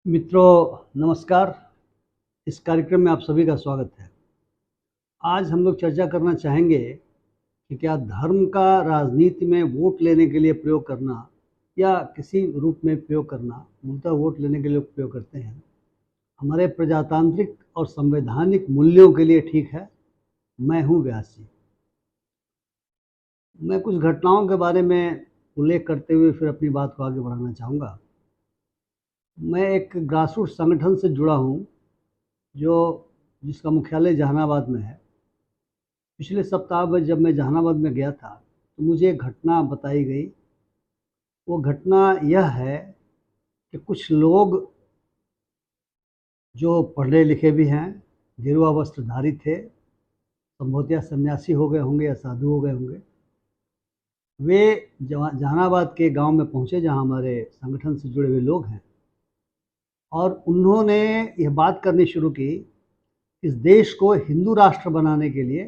मित्रों नमस्कार। इस कार्यक्रम में आप सभी का स्वागत है। आज हम लोग चर्चा करना चाहेंगे कि क्या धर्म का राजनीति में वोट लेने के लिए प्रयोग करना या किसी रूप में प्रयोग करना, मूलतः वोट लेने के लिए प्रयोग करते हैं, हमारे प्रजातांत्रिक और संवैधानिक मूल्यों के लिए ठीक है। मैं हूँ व्यास जी। मैं कुछ घटनाओं के बारे में उल्लेख करते हुए फिर अपनी बात को आगे बढ़ाना चाहूँगा। मैं एक ग्रासरूट संगठन से जुड़ा हूँ जिसका मुख्यालय जहानाबाद में है। पिछले सप्ताह में जब मैं जहानाबाद में गया था तो मुझे एक घटना बताई गई। वो घटना यह है कि कुछ लोग जो पढ़े लिखे भी हैं, गेरुआ वस्त्रधारी थे, संभवतः सन्यासी हो गए होंगे या साधु हो गए होंगे, वे जहानाबाद के गांव में पहुंचे जहां हमारे संगठन से जुड़े हुए लोग हैं, और उन्होंने यह बात करनी शुरू की, इस देश को हिंदू राष्ट्र बनाने के लिए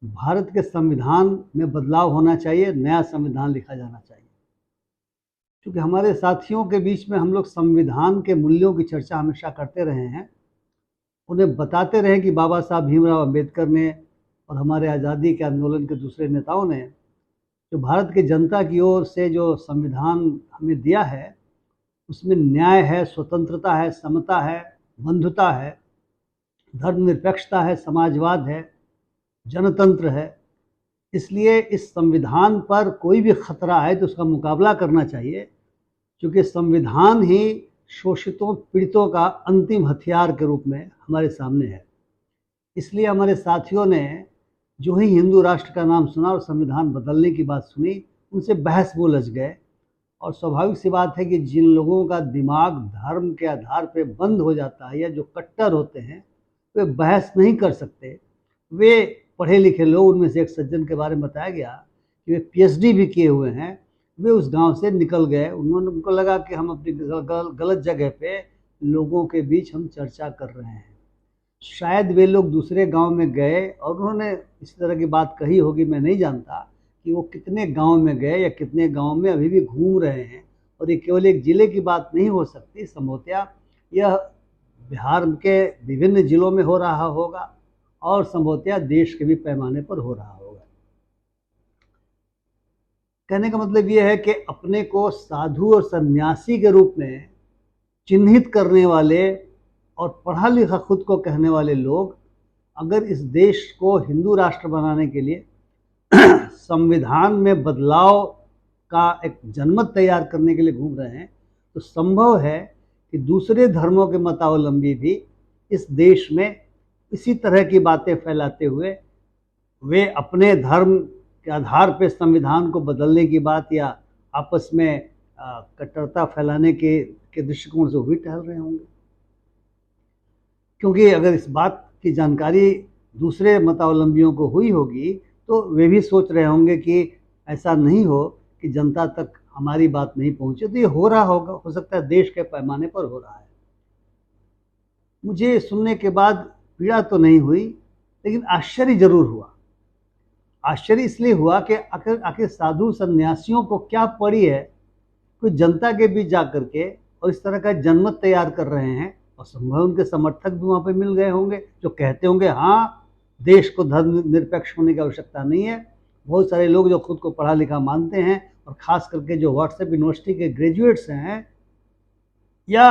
भारत के संविधान में बदलाव होना चाहिए, नया संविधान लिखा जाना चाहिए। क्योंकि हमारे साथियों के बीच में हम लोग संविधान के मूल्यों की चर्चा हमेशा करते रहे हैं, उन्हें बताते रहे कि बाबा साहब भीमराव अंबेडकर ने और हमारे आज़ादी के आंदोलन के दूसरे नेताओं ने जो भारत की जनता की ओर से जो संविधान हमें दिया है, उसमें न्याय है, स्वतंत्रता है, समता है, बंधुता है, धर्मनिरपेक्षता है, समाजवाद है, जनतंत्र है। इसलिए इस संविधान पर कोई भी खतरा आए तो उसका मुकाबला करना चाहिए, क्योंकि संविधान ही शोषितों पीड़ितों का अंतिम हथियार के रूप में हमारे सामने है। इसलिए हमारे साथियों ने जो ही हिंदू राष्ट्र का नाम सुना और संविधान बदलने की बात सुनी, उनसे बहस में उलझ गए। और स्वाभाविक सी बात है कि जिन लोगों का दिमाग धर्म के आधार पर बंद हो जाता है या जो कट्टर होते हैं, वे बहस नहीं कर सकते। वे पढ़े लिखे लोग, उनमें से एक सज्जन के बारे में बताया गया कि वे पीएचडी भी किए हुए हैं, वे उस गांव से निकल गए। उनको लगा कि हम अपनी गलत जगह पे लोगों के बीच हम चर्चा कर रहे हैं। शायद वे लोग दूसरे गांव में गए और उन्होंने इस तरह की बात कही होगी, मैं नहीं जानता कि वो कितने गांव में गए या कितने गांव में अभी भी घूम रहे हैं। और ये केवल एक ज़िले की बात नहीं हो सकती, संभवतः यह बिहार के विभिन्न ज़िलों में हो रहा होगा और संभवतः देश के भी पैमाने पर हो रहा होगा। कहने का मतलब यह है कि अपने को साधु और सन्यासी के रूप में चिन्हित करने वाले और पढ़ा लिखा खुद को कहने वाले लोग अगर इस देश को हिंदू राष्ट्र बनाने के लिए संविधान में बदलाव का एक जनमत तैयार करने के लिए घूम रहे हैं, तो संभव है कि दूसरे धर्मों के मतावलंबी भी इस देश में इसी तरह की बातें फैलाते हुए वे अपने धर्म के आधार पर संविधान को बदलने की बात या आपस में कट्टरता फैलाने के दृष्टिकोण से भी टहल रहे होंगे। क्योंकि अगर इस बात की जानकारी दूसरे मतावलंबियों को हुई होगी तो वे भी सोच रहे होंगे कि ऐसा नहीं हो कि जनता तक हमारी बात नहीं पहुंचे। तो ये हो रहा होगा, हो सकता है देश के पैमाने पर हो रहा है। मुझे सुनने के बाद पीड़ा तो नहीं हुई, लेकिन आश्चर्य जरूर हुआ। आश्चर्य इसलिए हुआ कि आखिर साधु सन्यासियों को क्या पड़ी है, कोई जनता के बीच जाकर के और इस तरह का जनमत तैयार कर रहे हैं। और संभव उनके समर्थक भी वहाँ पे मिल गए होंगे जो कहते होंगे हाँ, देश को धर्म निरपेक्ष होने की आवश्यकता नहीं है। बहुत सारे लोग जो खुद को पढ़ा लिखा मानते हैं, और ख़ास करके जो व्हाट्सएप यूनिवर्सिटी के ग्रेजुएट्स हैं या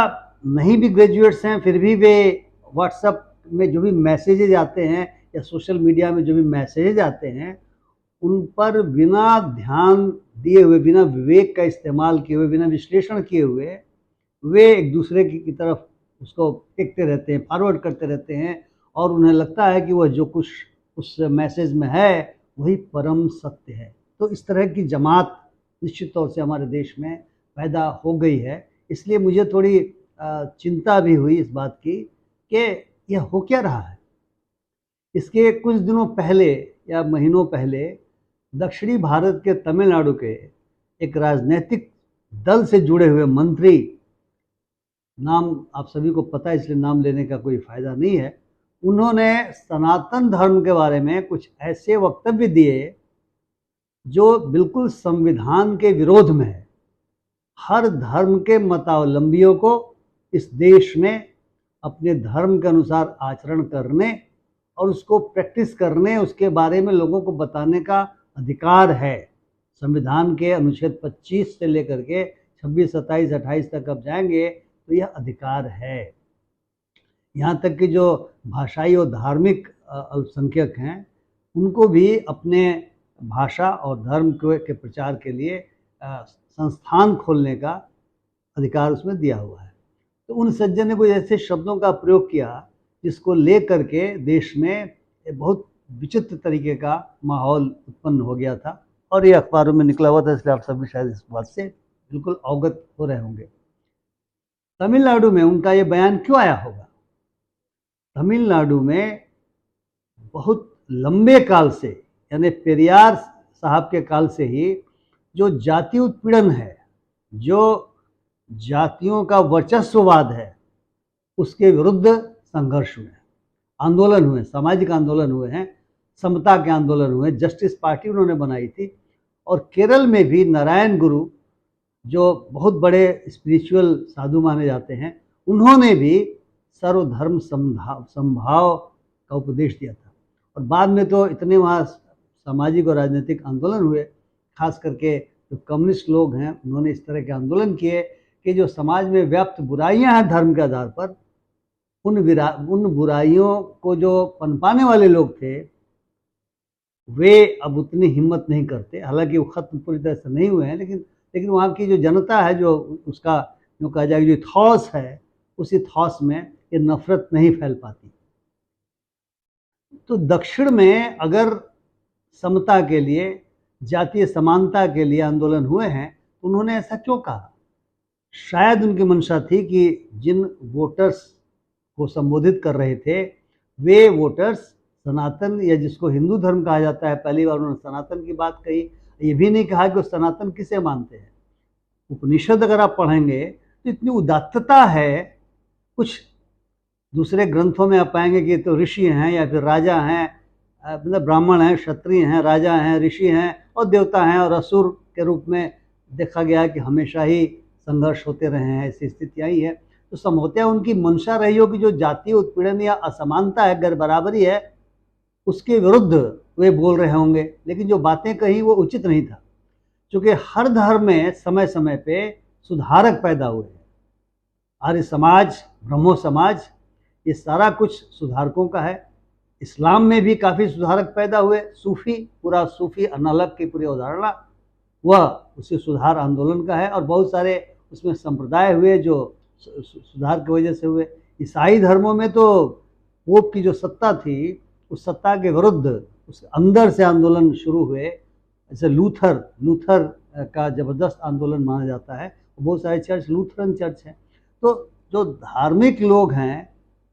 नहीं भी ग्रेजुएट्स हैं, फिर भी वे व्हाट्सएप में जो भी मैसेजेज आते हैं या सोशल मीडिया में जो भी मैसेजेज आते हैं, उन पर बिना ध्यान दिए हुए, बिना विवेक का इस्तेमाल किए हुए, बिना विश्लेषण किए हुए वे एक दूसरे की तरफ उसको फेंकते रहते हैं, फॉरवर्ड करते रहते हैं, और उन्हें लगता है कि वह जो कुछ उस मैसेज में है वही परम सत्य है। तो इस तरह की जमात निश्चित तौर से हमारे देश में पैदा हो गई है। इसलिए मुझे थोड़ी चिंता भी हुई इस बात की कि यह हो क्या रहा है। इसके कुछ दिनों पहले या महीनों पहले दक्षिणी भारत के तमिलनाडु के एक राजनीतिक दल से जुड़े हुए मंत्री, नाम आप सभी को पता है इसलिए नाम लेने का कोई फायदा नहीं है, उन्होंने सनातन धर्म के बारे में कुछ ऐसे वक्तव्य दिए जो बिल्कुल संविधान के विरोध में है। हर धर्म के मतावलंबियों को इस देश में अपने धर्म के अनुसार आचरण करने और उसको प्रैक्टिस करने, उसके बारे में लोगों को बताने का अधिकार है। संविधान के अनुच्छेद 25 से लेकर के 26, 27, 28 तक अब जाएंगे तो यह अधिकार है। यहाँ तक कि जो भाषाई और धार्मिक अल्पसंख्यक हैं, उनको भी अपने भाषा और धर्म के प्रचार के लिए संस्थान खोलने का अधिकार उसमें दिया हुआ है। तो उन सज्जन ने कुछ ऐसे शब्दों का प्रयोग किया जिसको ले करके देश में बहुत विचित्र तरीके का माहौल उत्पन्न हो गया था, और ये अखबारों में निकला हुआ था, इसलिए आप सभी शायद इस बात से बिल्कुल अवगत हो रहे होंगे। तमिलनाडु में उनका ये बयान क्यों आया होगा? तमिलनाडु में बहुत लंबे काल से, यानी पेरियार साहब के काल से ही जो जाति उत्पीड़न है, जो जातियों का वर्चस्ववाद है, उसके विरुद्ध संघर्ष हुए, आंदोलन हुए, सामाजिक आंदोलन हुए हैं, समता के आंदोलन हुए, जस्टिस पार्टी उन्होंने बनाई थी। और केरल में भी नारायण गुरु, जो बहुत बड़े स्पिरिचुअल साधु माने जाते हैं, उन्होंने भी सर्वधर्म समभाव का उपदेश दिया था। और बाद में तो इतने वहाँ सामाजिक और राजनीतिक आंदोलन हुए, खास करके जो कम्युनिस्ट लोग हैं उन्होंने इस तरह के आंदोलन किए कि जो समाज में व्याप्त बुराइयां हैं धर्म के आधार पर, उन बुराइयों को जो पनपाने वाले लोग थे वे अब उतनी हिम्मत नहीं करते। हालांकि वो खत्म पूरी तरह से नहीं हुए हैं, लेकिन वहाँ की जो जनता है, जो उसका जो कहा जाएगा जो थॉस है, उसी थॉस में ये नफरत नहीं फैल पाती। तो दक्षिण में अगर समता के लिए, जातीय समानता के लिए आंदोलन हुए हैं, तो उन्होंने ऐसा क्यों कहा? शायद उनकी मंशा थी कि जिन वोटर्स को संबोधित कर रहे थे वे वोटर्स सनातन, या जिसको हिंदू धर्म कहा जाता है, पहली बार उन्होंने सनातन की बात कही। ये भी नहीं कहा कि वो सनातन किसे मानते हैं। उपनिषद अगर आप पढ़ेंगे तो इतनी उदात्तता है, कुछ दूसरे ग्रंथों में आप पाएंगे कि तो ऋषि हैं या फिर राजा हैं, मतलब ब्राह्मण हैं, क्षत्रिय हैं, राजा हैं, ऋषि हैं और देवता हैं, और असुर के रूप में देखा गया कि हमेशा ही संघर्ष होते रहे हैं, ऐसी स्थिति आई है। तो संभवतः उनकी मंशा रही हो कि जो जातीय उत्पीड़न या असमानता है, गैर बराबरी है, उसके विरुद्ध वे बोल रहे होंगे। लेकिन जो बातें कही वो उचित नहीं था, क्योंकि हर धर्म में समय समय पे सुधारक पैदा हुए। आर्य समाज, ब्रह्मो समाज, ये सारा कुछ सुधारकों का है। इस्लाम में भी काफ़ी सुधारक पैदा हुए। सूफ़ी, पूरा सूफ़ी अनालक की पूरी अवधारणा वह उसी सुधार आंदोलन का है, और बहुत सारे उसमें संप्रदाय हुए जो सुधार की वजह से हुए। ईसाई धर्मों में तो पोप की जो सत्ता थी, उस सत्ता के विरुद्ध उस अंदर से आंदोलन शुरू हुए। जैसे लूथर का ज़बरदस्त आंदोलन माना जाता है। बहुत सारे चर्च लूथरन चर्च हैं। तो जो धार्मिक लोग हैं,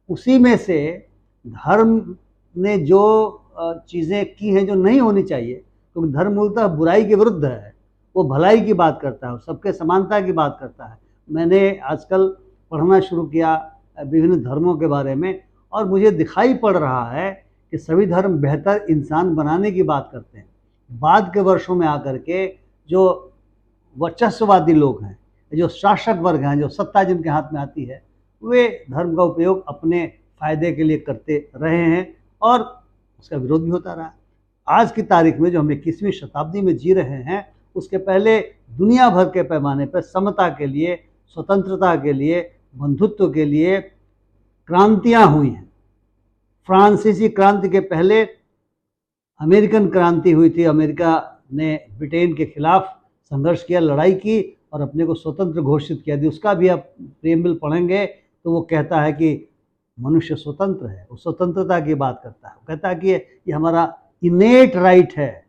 उसी में से धर्म ने जो चीज़ें की हैं जो नहीं होनी चाहिए, क्योंकि धर्म मूलतः बुराई के विरुद्ध है, वो भलाई की बात करता है, सबके समानता की बात करता है। मैंने आजकल पढ़ना शुरू किया विभिन्न धर्मों के बारे में, और मुझे दिखाई पड़ रहा है कि सभी धर्म बेहतर इंसान बनाने की बात करते हैं। बाद के वर्षों में आकर के जो वर्चस्ववादी लोग हैं, जो शासक वर्ग हैं, जो सत्ता जिनके हाथ में आती है, वे धर्म का उपयोग अपने फायदे के लिए करते रहे हैं और उसका विरोध भी होता रहा। आज की तारीख में जो हम 21वीं शताब्दी में जी रहे हैं, उसके पहले दुनिया भर के पैमाने पर समता के लिए, स्वतंत्रता के लिए, बंधुत्व के लिए क्रांतियां हुई हैं। फ्रांसीसी क्रांति के पहले अमेरिकन क्रांति हुई थी। अमेरिका ने ब्रिटेन के खिलाफ संघर्ष किया, लड़ाई की और अपने को स्वतंत्र घोषित किया थी। उसका भी आप प्रेम्बल पढ़ेंगे तो वो कहता है कि मनुष्य स्वतंत्र है, वो स्वतंत्रता की बात करता है। वो कहता है कि ये हमारा इनेट राइट है,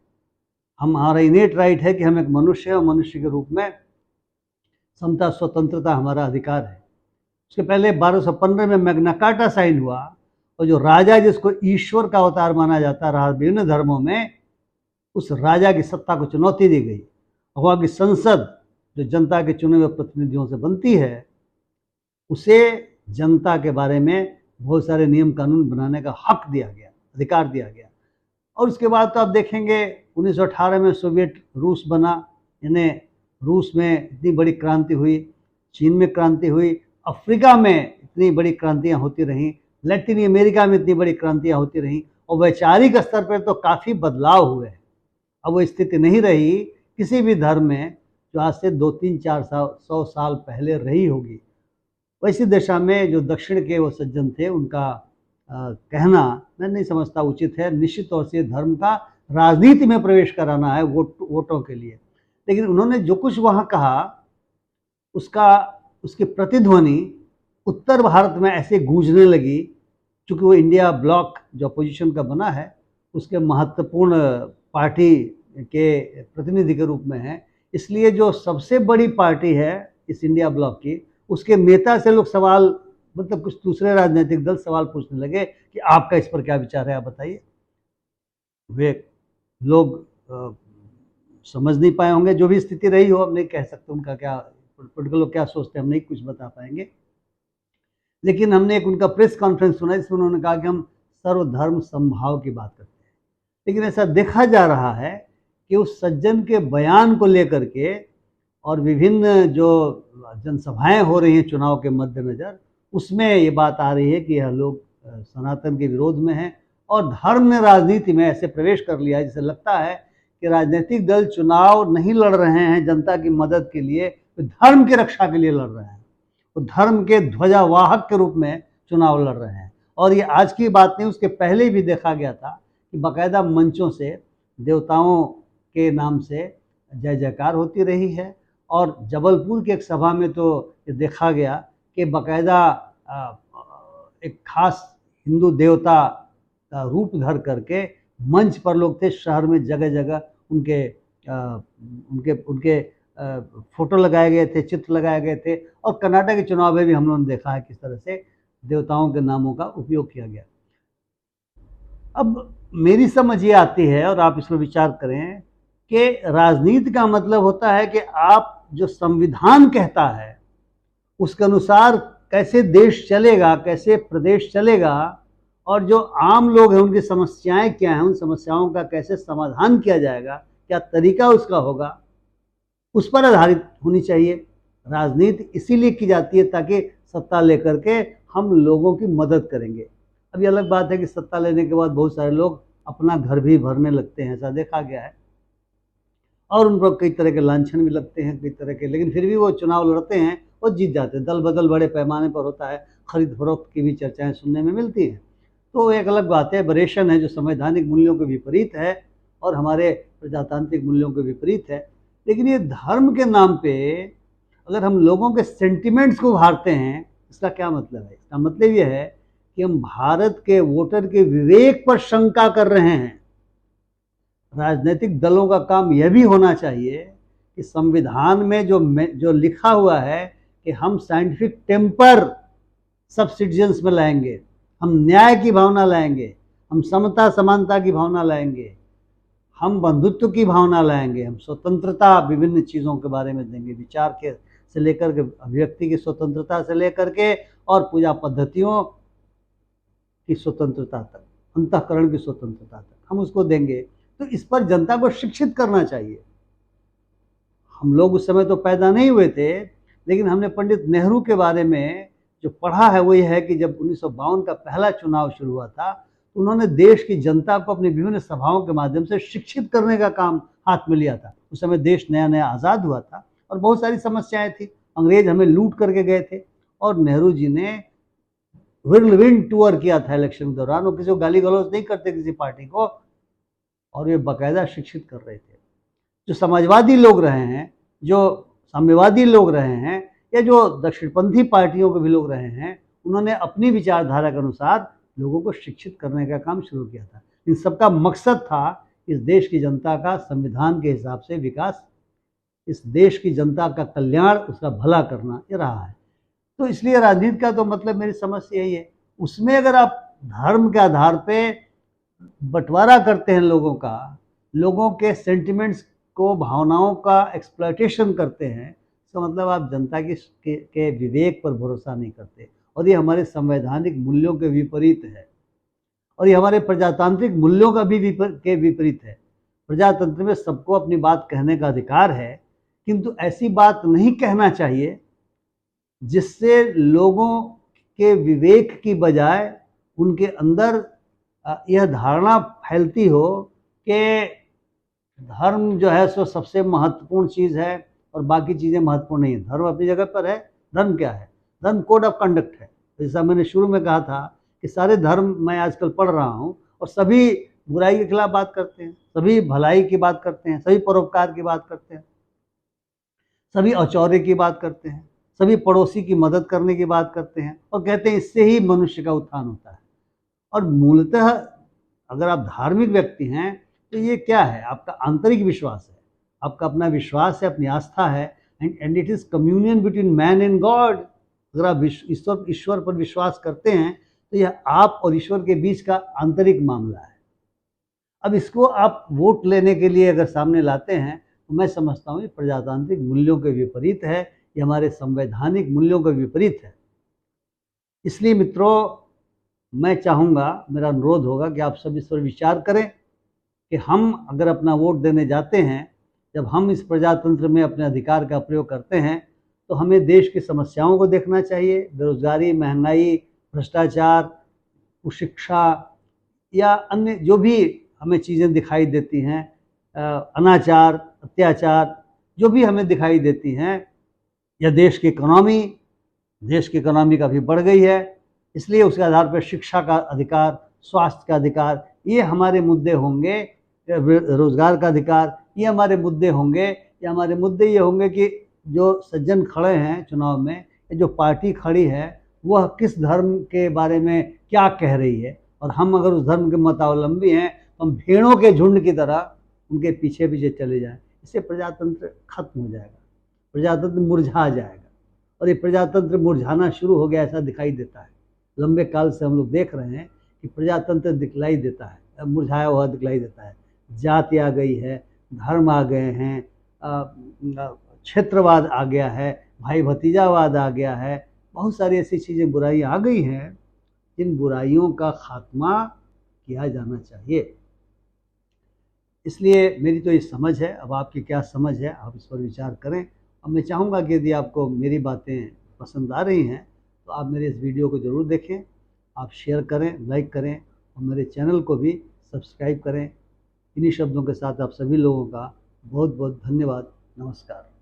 हमारा इनेट राइट है कि हम एक मनुष्य है और मनुष्य के रूप में समता स्वतंत्रता हमारा अधिकार है। उसके पहले 1215 में मैग्ना कार्टा साइन हुआ, और जो राजा जिसको ईश्वर का अवतार माना जाता रहा विभिन्न धर्मों में, उस राजा की सत्ता को चुनौती दी गई। वहाँ की संसद जो जनता के चुने हुए प्रतिनिधियों से बनती है, उसे जनता के बारे में बहुत सारे नियम कानून बनाने का हक दिया गया, अधिकार दिया गया। और उसके बाद तो आप देखेंगे 1918 में सोवियत रूस बना, यानी रूस में इतनी बड़ी क्रांति हुई, चीन में क्रांति हुई, अफ्रीका में इतनी बड़ी क्रांतियां होती रहीं, लैटिन अमेरिका में इतनी बड़ी क्रांतियां होती रहीं, और वैचारिक स्तर पर तो काफ़ी बदलाव हुए हैं। अब वो स्थिति नहीं रही किसी भी धर्म में जो आज से 2-3-400 साल पहले रही होगी। वैसी दिशा में जो दक्षिण के वो सज्जन थे, उनका कहना मैं नहीं समझता उचित है। निश्चित तौर से धर्म का राजनीति में प्रवेश कराना है वोटों के लिए, लेकिन उन्होंने जो कुछ वहाँ कहा उसकी प्रतिध्वनि उत्तर भारत में ऐसे गूंजने लगी, चूँकि वो इंडिया ब्लॉक जो अपोजिशन का बना है उसके महत्वपूर्ण पार्टी के प्रतिनिधि के रूप में है, इसलिए जो सबसे बड़ी पार्टी है इस इंडिया ब्लॉक की, उसके नेता से लोग सवाल, मतलब कुछ दूसरे राजनीतिक दल सवाल पूछने लगे कि आपका इस पर क्या विचार है, आप बताइए। वे लोग समझ नहीं पाए होंगे, जो भी स्थिति रही हो, हम नहीं कह सकते उनका क्या पॉलिटिकल लोग क्या सोचते हैं, हम नहीं कुछ बता पाएंगे। लेकिन हमने एक उनका प्रेस कॉन्फ्रेंस सुना जिसमें उन्होंने कहा कि हम सर्वधर्म समभाव की बात करते हैं। लेकिन ऐसा देखा जा रहा है कि उस सज्जन के बयान को लेकर के और विभिन्न जो जनसभाएं हो रही हैं चुनाव के मद्देनज़र, उसमें ये बात आ रही है कि यह लोग सनातन के विरोध में हैं और धर्म ने राजनीति में ऐसे प्रवेश कर लिया है जिसे लगता है कि राजनीतिक दल चुनाव नहीं लड़ रहे हैं जनता की मदद के लिए, तो धर्म की रक्षा के लिए लड़ रहे हैं, तो धर्म के ध्वजावाहक के रूप में चुनाव लड़ रहे हैं। और ये आज की बात नहीं, उसके पहले भी देखा गया था कि बाकायदा मंचों से देवताओं के नाम से जय जयकार होती रही है। और जबलपुर की एक सभा में तो ये देखा गया कि बाकायदा एक खास हिंदू देवता का रूप धर करके मंच पर लोग थे, शहर में जगह जगह उनके फोटो लगाए गए थे, चित्र लगाए गए थे। और कर्नाटक के चुनाव में भी हम लोगों ने देखा है किस तरह से देवताओं के नामों का उपयोग किया गया। अब मेरी समझ ये आती है, और आप इस पर विचार करें, कि राजनीति का मतलब होता है कि आप जो संविधान कहता है उसके अनुसार कैसे देश चलेगा, कैसे प्रदेश चलेगा, और जो आम लोग हैं उनकी समस्याएं क्या हैं, उन समस्याओं का कैसे समाधान किया जाएगा, क्या तरीका उसका होगा, उस पर आधारित होनी चाहिए। राजनीति इसीलिए की जाती है ताकि सत्ता लेकर के हम लोगों की मदद करेंगे। अब ये अलग बात है कि सत्ता लेने के बाद बहुत सारे लोग अपना घर भी भरने लगते हैं, ऐसा देखा गया है, और उन पर कई तरह के लांछन भी लगते हैं, कई तरह के, लेकिन फिर भी वो चुनाव लड़ते हैं और जीत जाते हैं। दल बदल बड़े पैमाने पर होता है, खरीद फरोख्त की भी चर्चाएं सुनने में मिलती हैं, तो एक अलग बात है। एबरेशन है जो संवैधानिक मूल्यों के विपरीत है और हमारे प्रजातांत्रिक मूल्यों के विपरीत है। लेकिन ये धर्म के नाम पे अगर हम लोगों के सेंटिमेंट्स को उभारते हैं, इसका क्या मतलब है? इसका मतलब ये है कि हम भारत के वोटर के विवेक पर शंका कर रहे हैं। राजनीतिक दलों का काम यह भी होना चाहिए कि संविधान में जो लिखा हुआ है कि हम साइंटिफिक टेम्पर सब सिटीजन्स में लाएंगे, हम न्याय की भावना लाएंगे, हम समता समानता की भावना लाएंगे, हम बंधुत्व की भावना लाएंगे, हम स्वतंत्रता विभिन्न चीज़ों के बारे में देंगे, विचार के से लेकर के अभिव्यक्ति की स्वतंत्रता से लेकर के और पूजा पद्धतियों की स्वतंत्रता तक, अंतःकरण की स्वतंत्रता तक हम उसको देंगे। तो इस पर जनता को शिक्षित करना चाहिए। हम लोग उस समय तो पैदा नहीं हुए थे, लेकिन हमने पंडित नेहरू के बारे में जो पढ़ा है वो ये है कि जब 1952 का पहला चुनाव शुरू हुआ था तो उन्होंने देश की जनता को अपनी विभिन्न सभाओं के माध्यम से शिक्षित करने का काम हाथ में लिया था। उस समय देश नया नया आज़ाद हुआ था और बहुत सारी समस्याएं थी, अंग्रेज हमें लूट करके गए थे, और नेहरू जी ने व्हिर्लविंड टूर किया था इलेक्शन के दौरान। वो किसी को गाली गलौज नहीं करते किसी पार्टी को, और वे बाकायदा शिक्षित कर रहे थे। जो समाजवादी लोग रहे हैं, जो साम्यवादी लोग रहे हैं, या जो दक्षिणपंथी पार्टियों के भी लोग रहे हैं, उन्होंने अपनी विचारधारा के अनुसार लोगों को शिक्षित करने का काम शुरू किया था। इन सबका मकसद था इस देश की जनता का संविधान के हिसाब से विकास, इस देश की जनता का कल्याण, उसका भला करना, ये रहा है। तो इसलिए राजनीति का तो मतलब मेरी समझ से यही है। उसमें अगर आप धर्म के आधार पे बंटवारा करते हैं लोगों का, लोगों के सेंटिमेंट्स को, भावनाओं का एक्सप्लॉयटेशन करते हैं, तो मतलब आप जनता के विवेक पर भरोसा नहीं करते, और ये हमारे संवैधानिक मूल्यों के विपरीत है, और ये हमारे प्रजातांत्रिक मूल्यों का भी विपरीत है। प्रजातंत्र में सबको अपनी बात कहने का अधिकार है, किंतु ऐसी बात नहीं कहना चाहिए जिससे लोगों के विवेक की बजाय उनके अंदर यह धारणा फैलती हो कि धर्म जो है सो सबसे महत्वपूर्ण चीज़ है और बाकी चीज़ें महत्वपूर्ण नहीं है। धर्म अपनी जगह पर है। धर्म क्या है? धर्म कोड ऑफ कंडक्ट है। जैसा मैंने शुरू में कहा था कि सारे धर्म मैं आजकल पढ़ रहा हूँ और सभी बुराई के खिलाफ बात करते हैं, सभी भलाई की बात करते हैं, सभी परोपकार की बात करते हैं, सभी औचौर्य की बात करते हैं, सभी पड़ोसी की मदद करने की बात करते हैं और कहते हैं इससे ही मनुष्य का उत्थान होता है। और मूलतः अगर आप धार्मिक व्यक्ति हैं तो ये क्या है? आपका आंतरिक विश्वास है, आपका अपना विश्वास है, अपनी आस्था है, and it is communion between man and God. अगर आप ईश्वर पर विश्वास करते हैं तो यह आप और ईश्वर के बीच का आंतरिक मामला है। अब इसको आप वोट लेने के लिए अगर सामने लाते हैं तो मैं समझता हूँ ये प्रजातांत्रिक मूल्यों के विपरीत है, ये हमारे संवैधानिक मूल्यों के विपरीत है। इसलिए मित्रों, मैं चाहूँगा, मेरा अनुरोध होगा कि आप सब इस पर विचार करें कि हम अगर अपना वोट देने जाते हैं, जब हम इस प्रजातंत्र में अपने अधिकार का प्रयोग करते हैं तो हमें देश की समस्याओं को देखना चाहिए। बेरोजगारी, महंगाई, भ्रष्टाचार, कुशिक्षा या अन्य जो भी हमें चीज़ें दिखाई देती हैं, अनाचार, अत्याचार जो भी हमें दिखाई देती हैं, या देश की इकोनॉमी काफ़ी बढ़ गई है, इसलिए उसके आधार पर शिक्षा का अधिकार, स्वास्थ्य का अधिकार, ये हमारे मुद्दे होंगे। रोजगार का अधिकार, ये हमारे मुद्दे होंगे। या हमारे मुद्दे ये होंगे कि जो सज्जन खड़े हैं चुनाव में, जो पार्टी खड़ी है, वह किस धर्म के बारे में क्या कह रही है, और हम अगर उस धर्म के मतावलंबी हैं तो हम भेड़ों के झुंड की तरह उनके पीछे पीछे चले जाएं। इससे प्रजातंत्र खत्म हो जाएगा, प्रजातंत्र मुरझा जाएगा। और ये प्रजातंत्र मुरझाना शुरू हो गया ऐसा दिखाई देता है। लंबे काल से हम लोग देख रहे हैं कि प्रजातंत्र दिखलाई देता है, मुरझाया हुआ दिखलाई देता है। जाति आ गई है, धर्म आ गए हैं, क्षेत्रवाद आ गया है, भाई भतीजावाद आ गया है, बहुत सारी ऐसी चीज़ें, बुराइयाँ आ गई हैं जिन बुराइयों का खात्मा किया जाना चाहिए। इसलिए मेरी तो ये समझ है, अब आपकी क्या समझ है, आप इस पर विचार करें। अब मैं चाहूँगा कि यदि आपको मेरी बातें पसंद आ रही हैं तो आप मेरे इस वीडियो को ज़रूर देखें, आप शेयर करें, लाइक करें और मेरे चैनल को भी सब्सक्राइब करें। इन्हीं शब्दों के साथ आप सभी लोगों का बहुत बहुत धन्यवाद। नमस्कार।